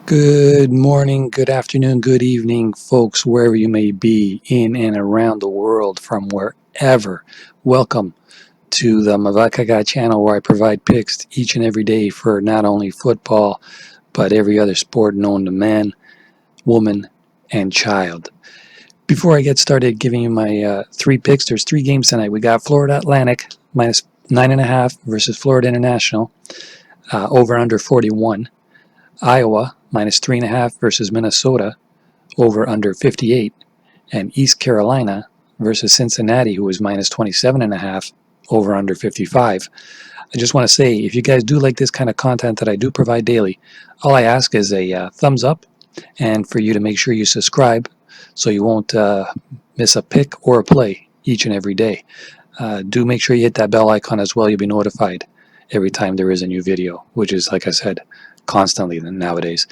Good morning, good afternoon, good evening, folks, wherever you may be in and around the world from wherever. Welcome to the Mavakaga channel where I provide picks each and every day for not only football, but every other sport known to man, woman, and child. Before I get started giving you my three picks, there's three games tonight. We got Florida Atlantic minus 9.5 versus Florida International, over under 41. Iowa minus 3.5 versus Minnesota, over under 58, and East Carolina versus Cincinnati, who is minus 27.5, over under 55. I just want to say, if you guys do like this kind of content that I do provide daily, all I ask is a thumbs up and for you to make sure you subscribe so you won't miss a pick or a play each and every day. Do make sure you hit that bell icon as well. You'll be notified every time there is a new video, which is, like I said, constantly nowadays.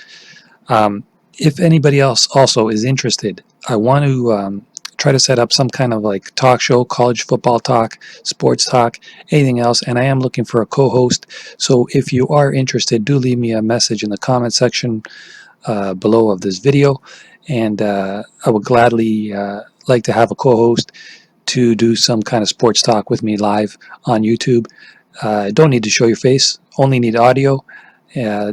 If anybody else also is interested, I want to try to set up some kind of like talk show, college football talk, sports talk, anything else, and I am looking for a co-host. So if you are interested, do leave me a message in the comment section below of this video, and I would gladly like to have a co-host to do some kind of sports talk with me live on YouTube. Don't need to show your face, only need audio,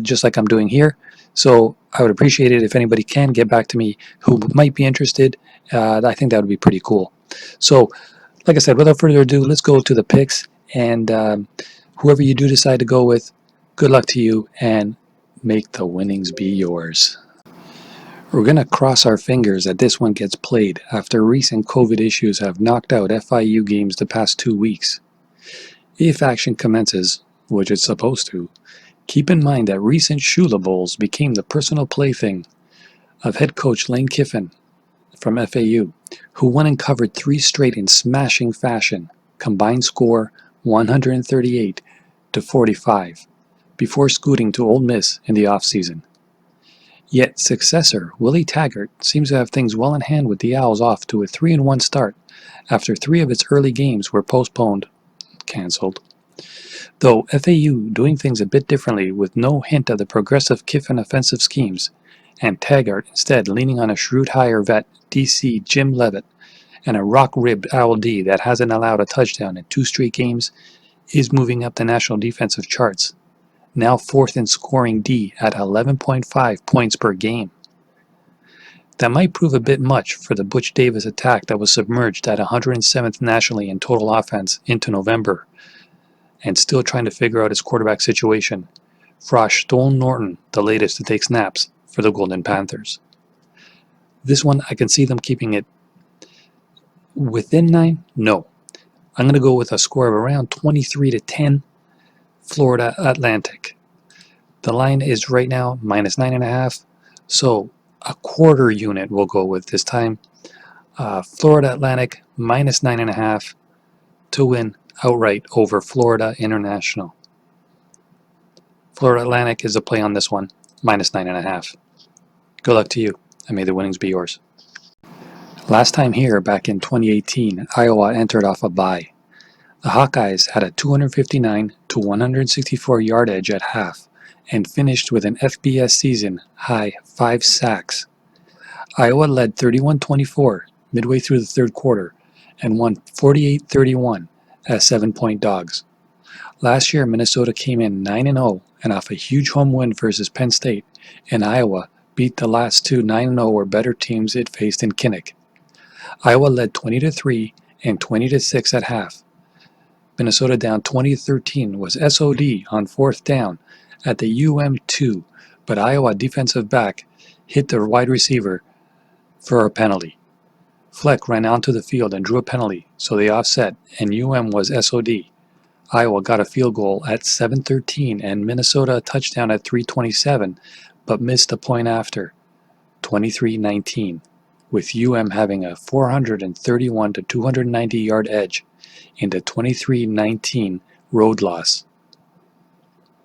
just like I'm doing here. So I would appreciate it if anybody can get back to me who might be interested. I think that would be pretty cool. So, like I said, without further ado, let's go to the picks. And whoever you do decide to go with, good luck to you, and make the winnings be yours. We're going to cross our fingers that this one gets played after recent COVID issues have knocked out FIU games the past 2 weeks. If action commences, which it's supposed to, keep in mind that recent Shula Bowls became the personal plaything of head coach Lane Kiffin from FAU, who won and covered 3 straight in smashing fashion, combined score 138-45, before scooting to Ole Miss in the offseason. Yet successor Willie Taggart seems to have things well in hand with the Owls off to a 3-1 start after 3 of its early games were canceled. Though FAU doing things a bit differently with no hint of the progressive Kiffin offensive schemes, and Taggart instead leaning on a shrewd hire vet DC Jim Leavitt and a rock-ribbed Owl D that hasn't allowed a touchdown in 2 straight games, is moving up the national defensive charts, now 4th in scoring D at 11.5 points per game. That might prove a bit much for the Butch Davis attack that was submerged at 107th nationally in total offense into November, and still trying to figure out his quarterback situation. Frosh Stone Norton, the latest to take snaps for the Golden Panthers. This one, I can see them keeping it within 9. No. I'm going to go with a score of around 23-10, Florida Atlantic. The line is right now minus 9.5, so a quarter unit we'll go with this time. Florida Atlantic minus 9.5 to win outright over Florida International. Florida Atlantic is a play on this one, minus 9.5. Good luck to you, and may the winnings be yours. Last time here, back in 2018, Iowa entered off a bye. The Hawkeyes had a 259-164 yard edge at half, and finished with an FBS season high 5 sacks. Iowa led 31-24 midway through the third quarter, and won 48-31 as 7-point dogs. Last year, Minnesota came in 9-0 and off a huge home win versus Penn State, and Iowa beat the last 2 9-0 or better teams it faced in Kinnick. Iowa led 20-3 and 20-6 at half. Minnesota down 20-13 was SOD on 4th down at the UM2, but Iowa defensive back hit their wide receiver for a penalty. Fleck ran onto the field and drew a penalty, so they offset, and UM was SOD. Iowa got a field goal at 7:13 and Minnesota a touchdown at 3:27, but missed a point after, 23-19, with UM having a 431-290 yard edge in the 23-19 road loss.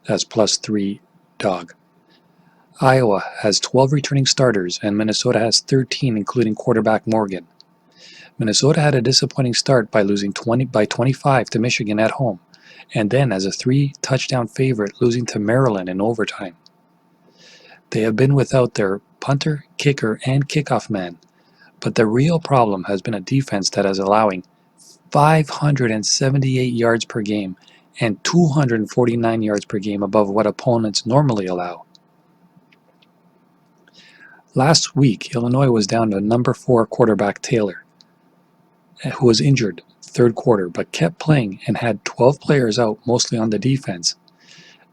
That's +3 dog. Iowa has 12 returning starters and Minnesota has 13, including quarterback Morgan. Minnesota had a disappointing start by losing 25 to Michigan at home, and then as a 3-touchdown favorite losing to Maryland in overtime. They have been without their punter, kicker, and kickoff man, but the real problem has been a defense that is allowing 578 yards per game and 249 yards per game above what opponents normally allow. Last week, Illinois was down to number 4 quarterback Taylor, who was injured third quarter but kept playing and had 12 players out, mostly on the defense.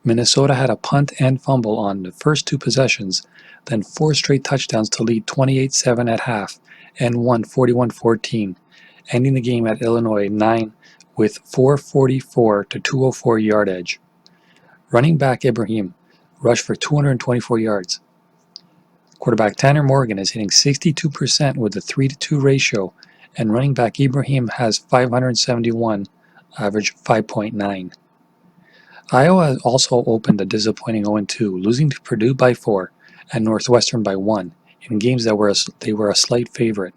Minnesota had a punt and fumble on the first 2 possessions, then 4 straight touchdowns to lead 28-7 at half and won 41-14, ending the game at Illinois 9 with 444 to 204 yard edge. Running back Ibrahim rushed for 224 yards. Quarterback Tanner Morgan is hitting 62% with a 3-to-2 ratio, and running back Ibrahim has 571, average 5.9. Iowa also opened a disappointing 0-2, losing to Purdue by 4 and Northwestern by 1 in games that they were a slight favorite.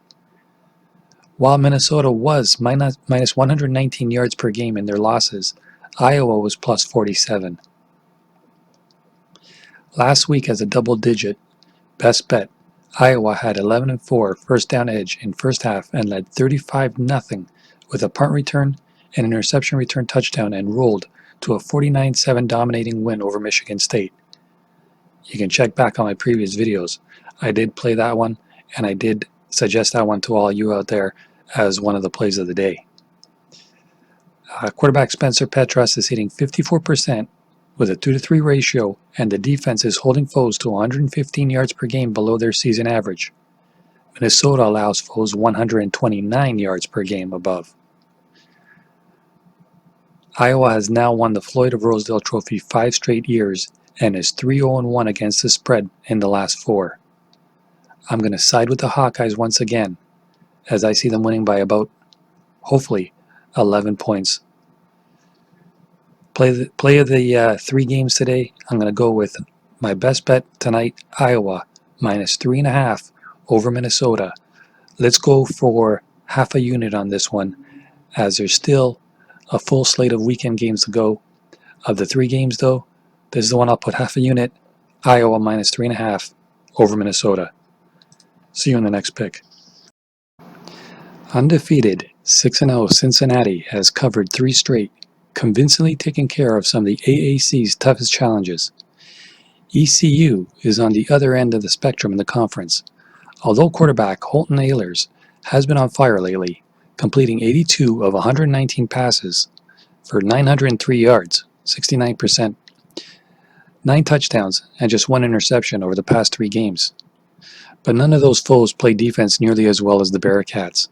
While Minnesota was minus 119 yards per game in their losses, Iowa was plus 47. Last week as a double-digit best bet, Iowa had 11-4 first down edge in first half and led 35-0 with a punt return, an interception return touchdown, and rolled to a 49-7 dominating win over Michigan State. You can check back on my previous videos. I did play that one, and I did suggest that one to all you out there as one of the plays of the day. Quarterback Spencer Petras is hitting 54% with a 2-to-3 ratio, and the defense is holding foes to 115 yards per game below their season average. Minnesota allows foes 129 yards per game above. Iowa has now won the Floyd of Rosedale Trophy 5 straight years and is 3-0-1 against the spread in the last 4. I'm going to side with the Hawkeyes once again, as I see them winning by about, hopefully, 11 points. Play of the 3 games today, I'm going to go with my best bet tonight, Iowa, minus 3.5 over Minnesota. Let's go for half a unit on this one, as there's still a full slate of weekend games to go. Of the 3 games, though, this is the one I'll put half a unit, Iowa minus 3.5 over Minnesota. See you in the next pick. Undefeated 6-0 Cincinnati has covered 3 straight, convincingly taking care of some of the AAC's toughest challenges. ECU is on the other end of the spectrum in the conference. Although quarterback Holton Ahlers has been on fire lately, completing 82 of 119 passes for 903 yards, 69%, 9 touchdowns, and just 1 interception over the past 3 games. But none of those foes play defense nearly as well as the Bearcats.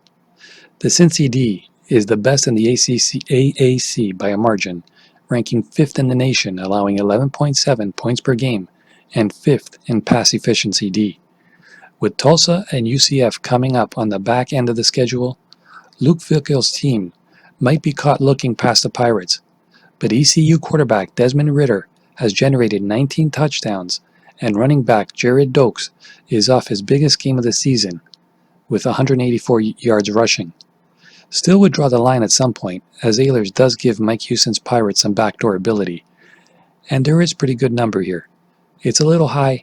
The Cincy D is the best in the AAC by a margin, ranking 5th in the nation, allowing 11.7 points per game, and 5th in pass efficiency D. With Tulsa and UCF coming up on the back end of the schedule, Luke Fickell's team might be caught looking past the Pirates, but ECU quarterback Desmond Ridder has generated 19 touchdowns, and running back Jared Dokes is off his biggest game of the season with 184 yards rushing. Still would draw the line at some point, as Ahlers does give Mike Houston's Pirates some backdoor ability. And there is a pretty good number here. It's a little high.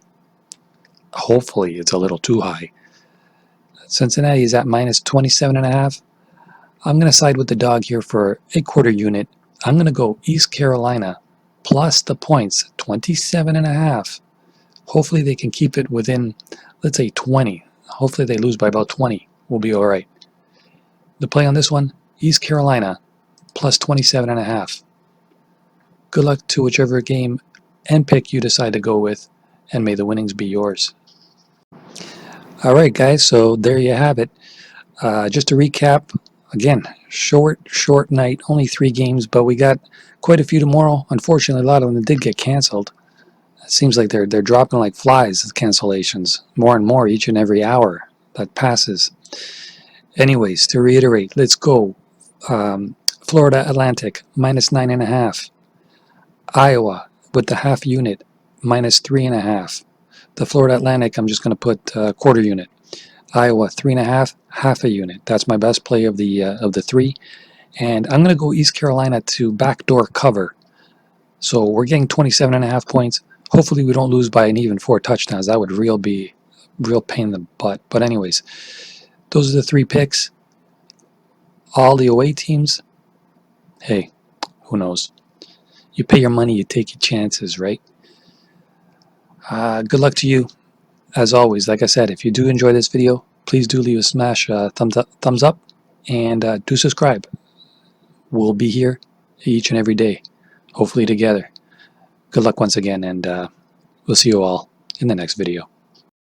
Hopefully it's a little too high. Cincinnati is at minus 27.5. I'm going to side with the dog here for a quarter unit. I'm going to go East Carolina plus the points, 27.5. Hopefully they can keep it within, let's say, 20. Hopefully they lose by about 20. We'll be all right. The play on this one, East Carolina, plus 27.5. Good luck to whichever game and pick you decide to go with, and may the winnings be yours. All right, guys, so there you have it. Just to recap, again, short night, only 3 games, but we got quite a few tomorrow. Unfortunately, a lot of them did get canceled. It seems like they're dropping like flies, the cancellations, more and more each and every hour that passes. Anyways, to reiterate, let's go. Florida Atlantic, minus 9.5. Iowa, with the half unit, minus 3.5. The Florida Atlantic, I'm just going to put quarter unit. Iowa, 3.5, half a unit. That's my best play of the 3. And I'm going to go East Carolina to backdoor cover. So we're getting 27.5 points. Hopefully we don't lose by an even 4 touchdowns. That would be real pain in the butt. But anyways, those are the 3 picks. All the away teams, hey, who knows? You pay your money, you take your chances, right? Good luck to you. As always, like I said, if you do enjoy this video, please do leave a smash thumbs up and do subscribe. We'll be here each and every day, hopefully together. Good luck once again, and we'll see you all in the next video.